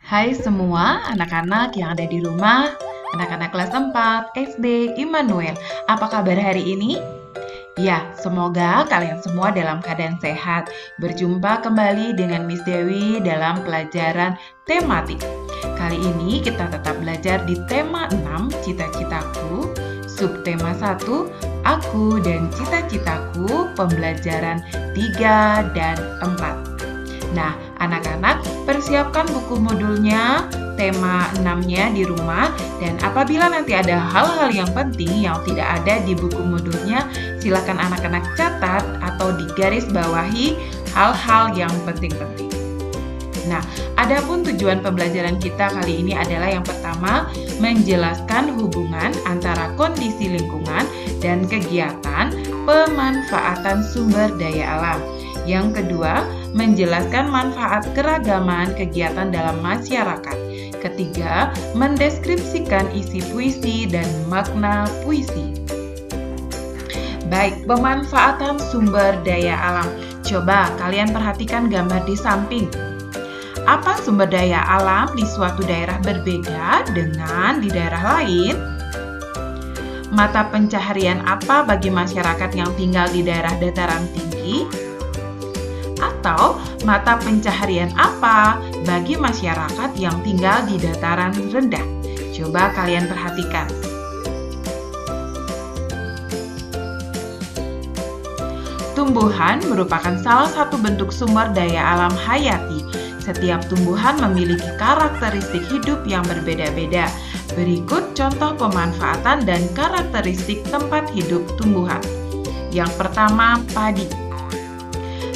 Hai semua anak-anak yang ada di rumah, anak-anak kelas 4 SD Immanuel. Apa kabar hari ini? Ya, semoga kalian semua dalam keadaan sehat. Berjumpa kembali dengan Miss Dewi dalam pelajaran tematik. Kali ini kita tetap belajar di tema 6, cita-citaku, subtema 1, aku dan cita-citaku, pembelajaran 3 dan 4. Nah, anak-anak persiapkan buku modulnya, tema 6-nya di rumah, dan apabila nanti ada hal-hal yang penting yang tidak ada di buku modulnya, silakan anak-anak catat atau digaris bawahi hal-hal yang penting-penting. Nah, adapun tujuan pembelajaran kita kali ini adalah yang pertama, menjelaskan hubungan antara kondisi lingkungan dan kegiatan pemanfaatan sumber daya alam. Yang kedua, menjelaskan manfaat keragaman kegiatan dalam masyarakat. Ketiga, mendeskripsikan isi puisi dan makna puisi. Baik, pemanfaatan sumber daya alam. Coba kalian perhatikan gambar di samping. Apa sumber daya alam di suatu daerah berbeda dengan di daerah lain? Mata pencaharian apa bagi masyarakat yang tinggal di daerah dataran tinggi? Atau mata pencaharian apa bagi masyarakat yang tinggal di dataran rendah? Coba kalian perhatikan. Tumbuhan merupakan salah satu bentuk sumber daya alam hayati. Setiap tumbuhan memiliki karakteristik hidup yang berbeda-beda. Berikut contoh pemanfaatan dan karakteristik tempat hidup tumbuhan. Yang pertama, padi.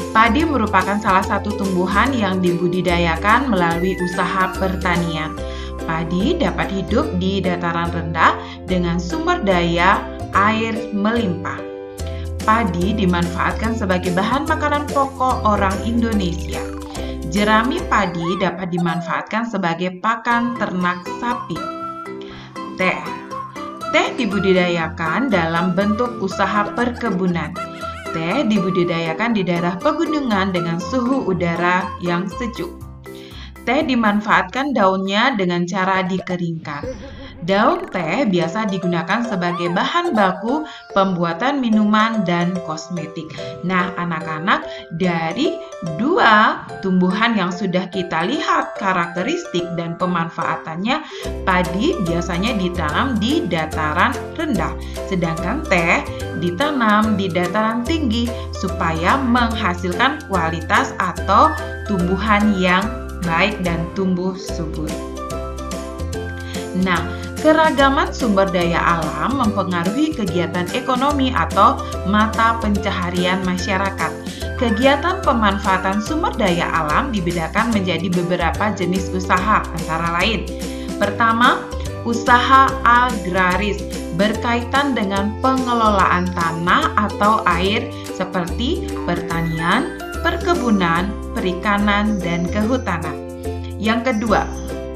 Padi merupakan salah satu tumbuhan yang dibudidayakan melalui usaha pertanian. Padi dapat hidup di dataran rendah dengan sumber daya air melimpah. Padi dimanfaatkan sebagai bahan makanan pokok orang Indonesia. Jerami padi dapat dimanfaatkan sebagai pakan ternak sapi. Teh. Teh dibudidayakan dalam bentuk usaha perkebunan. Teh dibudidayakan di daerah pegunungan dengan suhu udara yang sejuk. Teh dimanfaatkan daunnya dengan cara dikeringkan. Daun teh biasa digunakan sebagai bahan baku pembuatan minuman dan kosmetik. Nah, anak-anak, dari dua tumbuhan yang sudah kita lihat karakteristik dan pemanfaatannya, padi biasanya ditanam di dataran rendah, sedangkan teh ditanam di dataran tinggi supaya menghasilkan kualitas atau tumbuhan yang baik dan tumbuh subur. Nah, keragaman sumber daya alam mempengaruhi kegiatan ekonomi atau mata pencaharian masyarakat. Kegiatan pemanfaatan sumber daya alam dibedakan menjadi beberapa jenis usaha, antara lain. Pertama, usaha agraris berkaitan dengan pengelolaan tanah atau air seperti pertanian, perkebunan, perikanan, dan kehutanan. Yang kedua,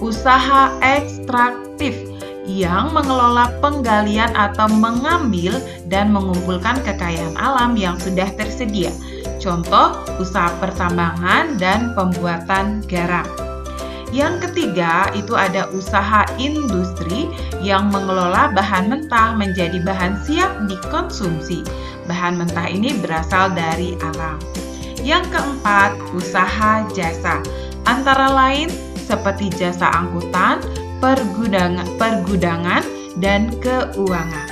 usaha ekstraktif yang mengelola penggalian atau mengambil dan mengumpulkan kekayaan alam yang sudah tersedia. Contoh, usaha pertambangan dan pembuatan garam. Yang ketiga, itu ada usaha industri yang mengelola bahan mentah menjadi bahan siap dikonsumsi. Bahan mentah ini berasal dari alam. Yang keempat, usaha jasa. Antara lain seperti jasa angkutan, pergudangan, dan keuangan.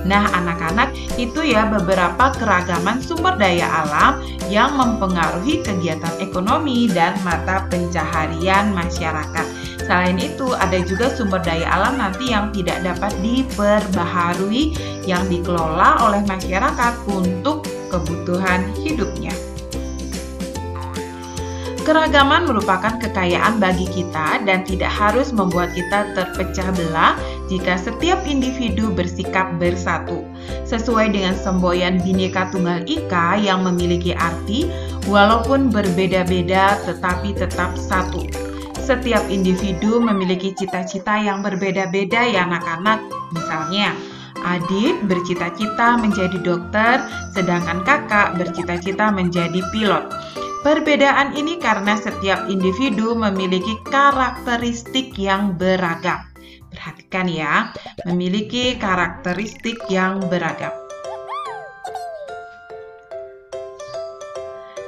Nah, anak-anak, itu ya beberapa keragaman sumber daya alam yang mempengaruhi kegiatan ekonomi dan mata pencaharian masyarakat. Selain itu, ada juga sumber daya alam nanti yang tidak dapat diperbaharui yang dikelola oleh masyarakat untuk kebutuhan hidupnya. Keragaman merupakan kekayaan bagi kita dan tidak harus membuat kita terpecah belah jika setiap individu bersikap bersatu. Sesuai dengan semboyan Bhinneka Tunggal Ika yang memiliki arti, walaupun berbeda-beda tetapi tetap satu. Setiap individu memiliki cita-cita yang berbeda-beda ya anak-anak. Misalnya, adik bercita-cita menjadi dokter, sedangkan kakak bercita-cita menjadi pilot. Perbedaan ini karena setiap individu memiliki karakteristik yang beragam. Perhatikan ya, memiliki karakteristik yang beragam.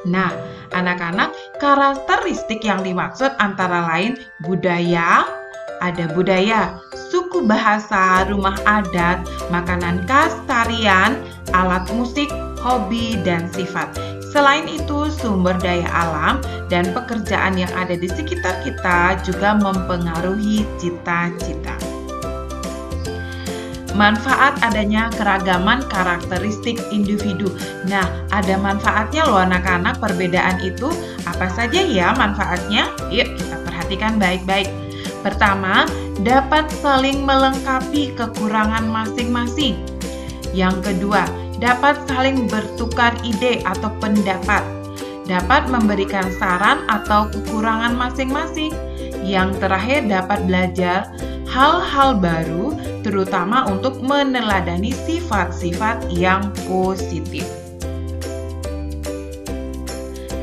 Nah, anak-anak, karakteristik yang dimaksud antara lain budaya, ada budaya, suku bahasa, rumah adat, makanan khas, tarian, alat musik, hobi, dan sifat. Selain itu, sumber daya alam dan pekerjaan yang ada di sekitar kita juga mempengaruhi cita-cita. Manfaat adanya keragaman karakteristik individu. Nah, ada manfaatnya loh anak-anak, perbedaan itu. Apa saja ya manfaatnya? Yuk kita perhatikan baik-baik. Pertama, dapat saling melengkapi kekurangan masing-masing. Yang kedua, dapat saling bertukar ide atau pendapat. Dapat memberikan saran atau kekurangan masing-masing. Yang terakhir, dapat belajar hal-hal baru, terutama untuk meneladani sifat-sifat yang positif.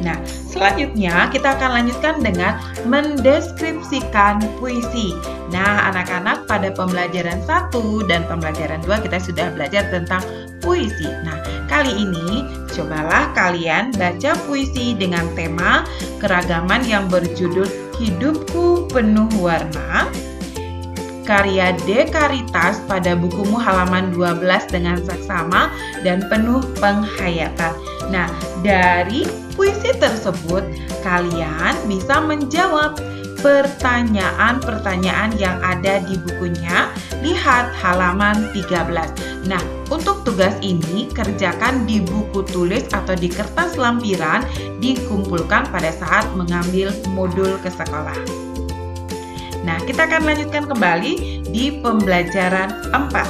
Nah, selanjutnya kita akan lanjutkan dengan mendeskripsikan puisi. Nah, anak-anak, pada pembelajaran 1 dan pembelajaran 2 kita sudah belajar tentang puisi. Nah, kali ini cobalah kalian baca puisi dengan tema keragaman yang berjudul Hidupku Penuh Warna, karya D. Karitas pada bukumu halaman 12 dengan saksama dan penuh penghayatan. Nah, dari puisi tersebut kalian bisa menjawab pertanyaan-pertanyaan yang ada di bukunya. Lihat halaman 13. Nah, untuk tugas ini kerjakan di buku tulis atau di kertas lampiran, dikumpulkan pada saat mengambil modul ke sekolah. Nah, kita akan lanjutkan kembali di pembelajaran 4.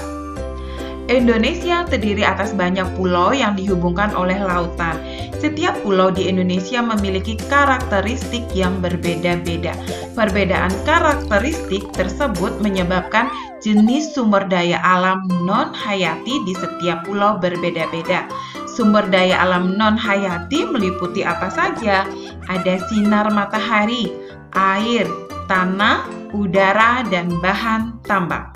Indonesia terdiri atas banyak pulau yang dihubungkan oleh lautan. Setiap pulau di Indonesia memiliki karakteristik yang berbeda-beda. Perbedaan karakteristik tersebut menyebabkan jenis sumber daya alam non-hayati di setiap pulau berbeda-beda. Sumber daya alam non-hayati meliputi apa saja? Ada sinar matahari, air, tanah, udara, dan bahan tambang.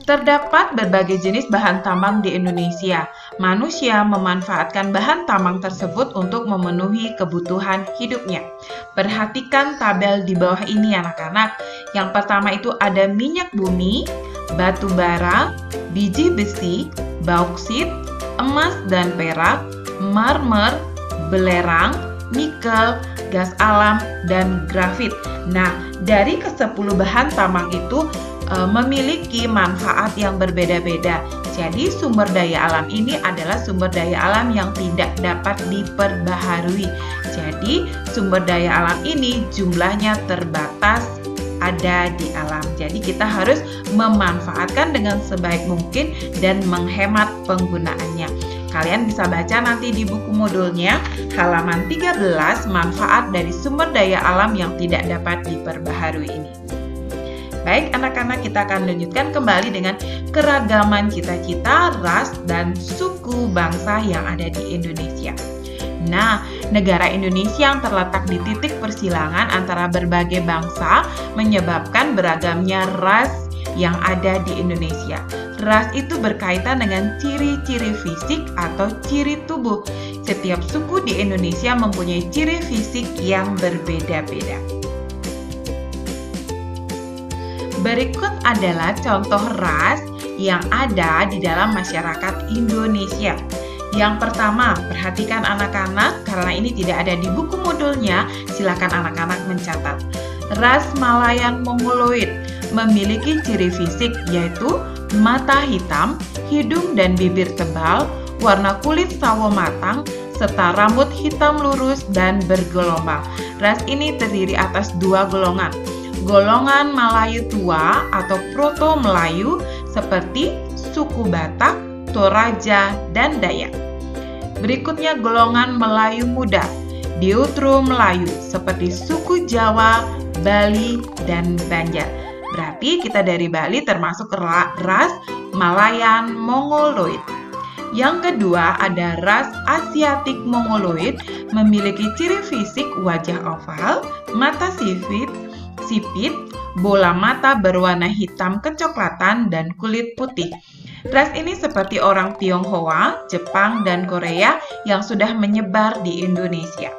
Terdapat berbagai jenis bahan tambang di Indonesia. Manusia memanfaatkan bahan tambang tersebut untuk memenuhi kebutuhan hidupnya. Perhatikan tabel di bawah ini anak-anak. Yang pertama itu ada minyak bumi, batu bara, biji besi, bauksit, emas dan perak, marmer, belerang, nikel, gas alam, dan grafit. Nah, dari ke-10 bahan tambang itu memiliki manfaat yang berbeda-beda. Jadi sumber daya alam ini adalah sumber daya alam yang tidak dapat diperbaharui. Jadi sumber daya alam ini jumlahnya terbatas ada di alam. Jadi kita harus memanfaatkan dengan sebaik mungkin dan menghemat penggunaannya. Kalian bisa baca nanti di buku modulnya halaman 13 manfaat dari sumber daya alam yang tidak dapat diperbaharui ini. Baik anak-anak, kita akan lanjutkan kembali dengan keragaman cita-cita, ras, dan suku bangsa yang ada di Indonesia. Nah, negara Indonesia yang terletak di titik persilangan antara berbagai bangsa menyebabkan beragamnya ras yang ada di Indonesia. Ras itu berkaitan dengan ciri-ciri fisik atau ciri tubuh. Setiap suku di Indonesia mempunyai ciri fisik yang berbeda-beda. Berikut adalah contoh ras yang ada di dalam masyarakat Indonesia. Yang pertama, perhatikan anak-anak, karena ini tidak ada di buku modulnya, silakan anak-anak mencatat. Ras Malayan Mongoloid memiliki ciri fisik yaitu mata hitam, hidung dan bibir tebal, warna kulit sawo matang, serta rambut hitam lurus dan bergelombang. Ras ini terdiri atas 2 golongan. Golongan Melayu tua atau Proto Melayu seperti suku Batak, Toraja, dan Dayak. Berikutnya golongan Melayu muda, Deutero Melayu seperti suku Jawa, Bali, dan Banjar. Berarti kita dari Bali termasuk ras Malayan Mongoloid. Yang kedua ada ras Asiatic Mongoloid, memiliki ciri fisik wajah oval, mata sipit, bola mata berwarna hitam kecoklatan, dan kulit putih. Ras ini seperti orang Tionghoa, Jepang, dan Korea yang sudah menyebar di Indonesia.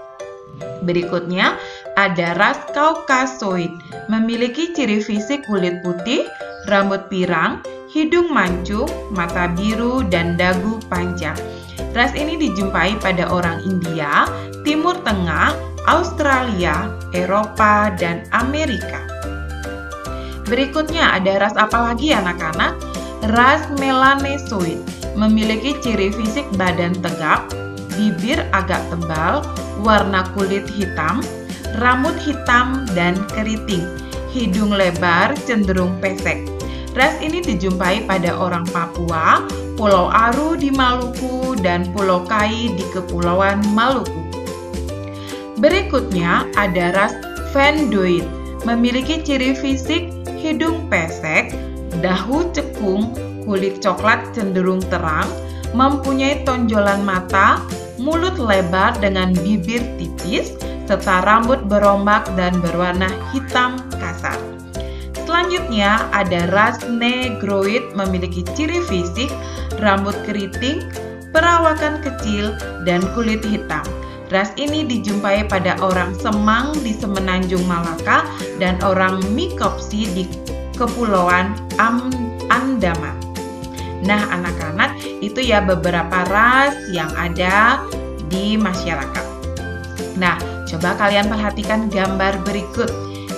Berikutnya ada ras Caucasoid, memiliki ciri fisik kulit putih, rambut pirang, hidung mancung, mata biru, dan dagu panjang. Ras ini dijumpai pada orang India, Timur Tengah, Australia, Eropa, dan Amerika. Berikutnya ada ras apa lagi anak-anak? Ras Melanesoid, memiliki ciri fisik badan tegap, bibir agak tebal, warna kulit hitam, rambut hitam dan keriting, hidung lebar cenderung pesek. Ras ini dijumpai pada orang Papua, Pulau Aru di Maluku, dan Pulau Kai di Kepulauan Maluku. Berikutnya ada ras Vendoid, memiliki ciri fisik hidung pesek, dahu cekung, kulit coklat cenderung terang, mempunyai tonjolan mata, mulut lebar dengan bibir tipis, serta rambut berombak dan berwarna hitam kasar. Selanjutnya ada ras Negroid, memiliki ciri fisik rambut keriting, perawakan kecil, dan kulit hitam. Ras ini dijumpai pada orang Semang di Semenanjung Malaka dan orang Mikopsi di Kepulauan Andaman. Nah anak-anak, itu ya beberapa ras yang ada di masyarakat. Nah, coba kalian perhatikan gambar berikut.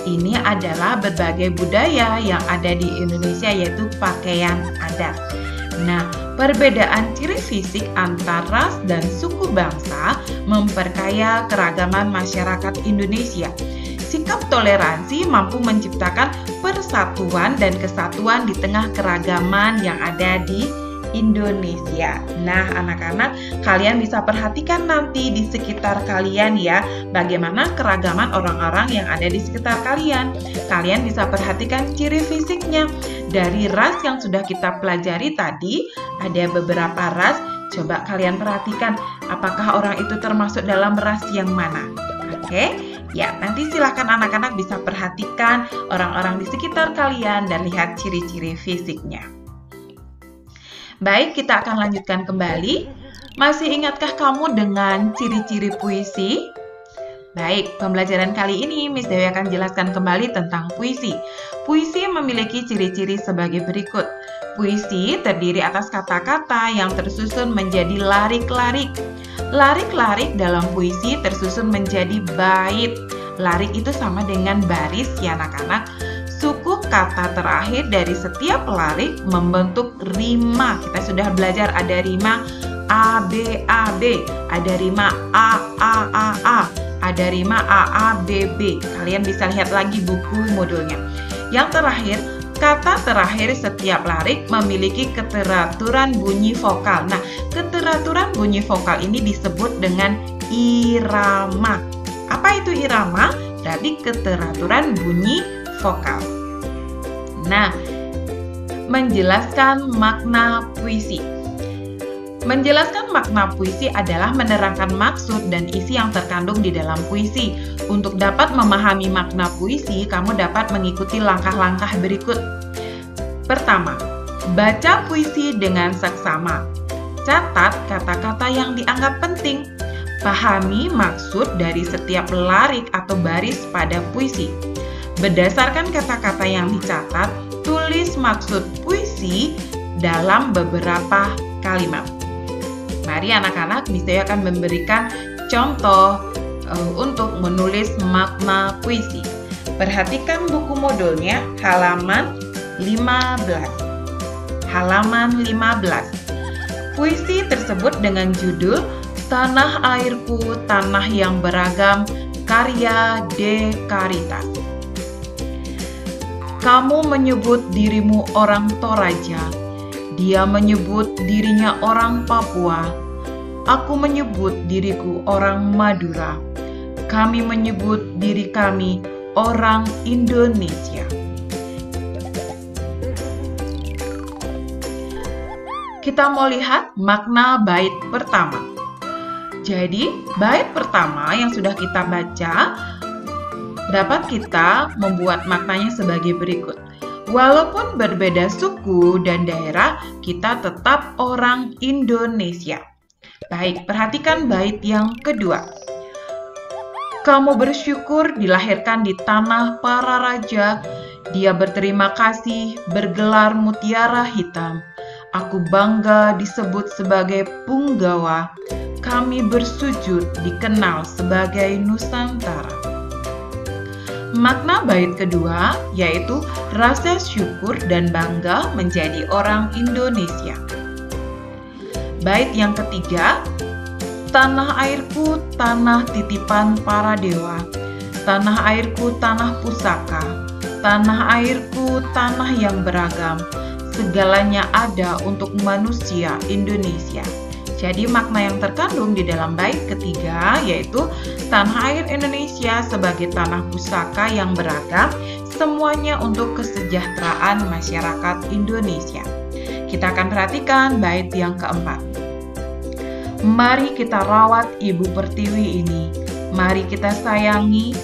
Ini adalah berbagai budaya yang ada di Indonesia, yaitu pakaian adat. Nah, perbedaan ciri fisik antar ras dan suku bangsa memperkaya keragaman masyarakat Indonesia. Sikap toleransi mampu menciptakan persatuan dan kesatuan di tengah keragaman yang ada di Indonesia. Nah, anak-anak, kalian bisa perhatikan nanti di sekitar kalian ya, bagaimana keragaman orang-orang yang ada di sekitar kalian. Kalian bisa perhatikan ciri fisiknya. Dari ras yang sudah kita pelajari tadi, ada beberapa ras. Coba kalian perhatikan, apakah orang itu termasuk dalam ras yang mana? Oke? Ya, nanti silakan anak-anak bisa perhatikan orang-orang di sekitar kalian dan lihat ciri-ciri fisiknya. Baik, kita akan lanjutkan kembali. Masih ingatkah kamu dengan ciri-ciri puisi? Baik, pembelajaran kali ini Miss Dewi akan jelaskan kembali tentang puisi. Puisi memiliki ciri-ciri sebagai berikut. Puisi terdiri atas kata-kata yang tersusun menjadi larik-larik. Larik-larik dalam puisi tersusun menjadi bait. Larik itu sama dengan baris ya anak-anak. Suku kata terakhir dari setiap larik membentuk rima. Kita sudah belajar ada rima A, B, A, B. Ada rima A, A, A, A. Ada rima A, A, B, B. Kalian bisa lihat lagi buku modulnya. Yang terakhir, kata terakhir setiap larik memiliki keteraturan bunyi vokal. Nah, keteraturan bunyi vokal ini disebut dengan irama. Apa itu irama? Berarti keteraturan bunyi vokal. Nah, menjelaskan makna puisi. Menjelaskan makna puisi adalah menerangkan maksud dan isi yang terkandung di dalam puisi. Untuk dapat memahami makna puisi, kamu dapat mengikuti langkah-langkah berikut. Pertama, baca puisi dengan seksama. Catat kata-kata yang dianggap penting. Pahami maksud dari setiap larik atau baris pada puisi. Berdasarkan kata-kata yang dicatat, tulis maksud puisi dalam beberapa kalimat. Mari anak-anak, Miss Dewi akan memberikan contoh untuk menulis makna puisi. Perhatikan buku modulnya halaman 15. Halaman 15. Puisi tersebut dengan judul Tanah Airku, Tanah yang Beragam, karya De Caritas. Kamu menyebut dirimu orang Toraja, dia menyebut dirinya orang Papua, aku menyebut diriku orang Madura, kami menyebut diri kami orang Indonesia. kita mau lihat makna bait pertama. Jadi, bait pertama yang sudah kita baca dapat kita membuat maknanya sebagai berikut. Walaupun berbeda suku dan daerah, kita tetap orang Indonesia. Baik, perhatikan bait yang kedua. Kamu bersyukur dilahirkan di tanah para raja. Dia berterima kasih bergelar mutiara hitam. Aku bangga disebut sebagai punggawa. Kami bersujud dikenal sebagai Nusantara. Makna bait kedua yaitu rasa syukur dan bangga menjadi orang Indonesia. Bait yang ketiga, tanah airku, tanah titipan para dewa. Tanah airku, tanah pusaka. Tanah airku, tanah yang beragam. Segalanya ada untuk manusia Indonesia. Jadi makna yang terkandung di dalam bait ketiga yaitu tanah air Indonesia sebagai tanah pusaka yang beragam, semuanya untuk kesejahteraan masyarakat Indonesia. Kita akan perhatikan bait yang keempat. Mari kita rawat Ibu Pertiwi ini. Mari kita sayangi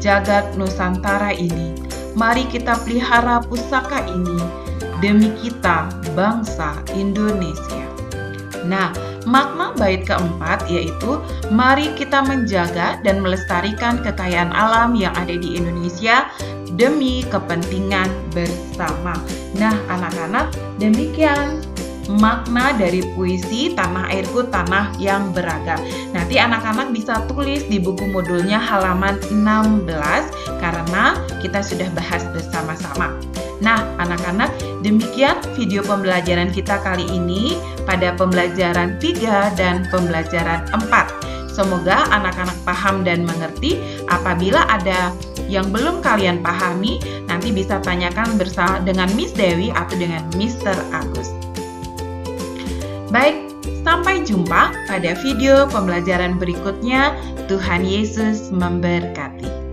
jagat Nusantara ini. Mari kita pelihara pusaka ini demi kita bangsa Indonesia. Nah, makna bait keempat yaitu mari kita menjaga dan melestarikan kekayaan alam yang ada di Indonesia demi kepentingan bersama. Nah, anak-anak, demikian makna dari puisi Tanah Airku Tanah yang Beragam. Nanti anak-anak bisa tulis di buku modulnya halaman 16 karena kita sudah bahas bersama-sama. Nah, anak-anak, demikian video pembelajaran kita kali ini pada pembelajaran 3 dan pembelajaran 4. Semoga anak-anak paham dan mengerti. Apabila ada yang belum kalian pahami, nanti bisa tanyakan bersama dengan Miss Dewi atau dengan Mr. Agus. Baik, sampai jumpa pada video pembelajaran berikutnya. Tuhan Yesus memberkati.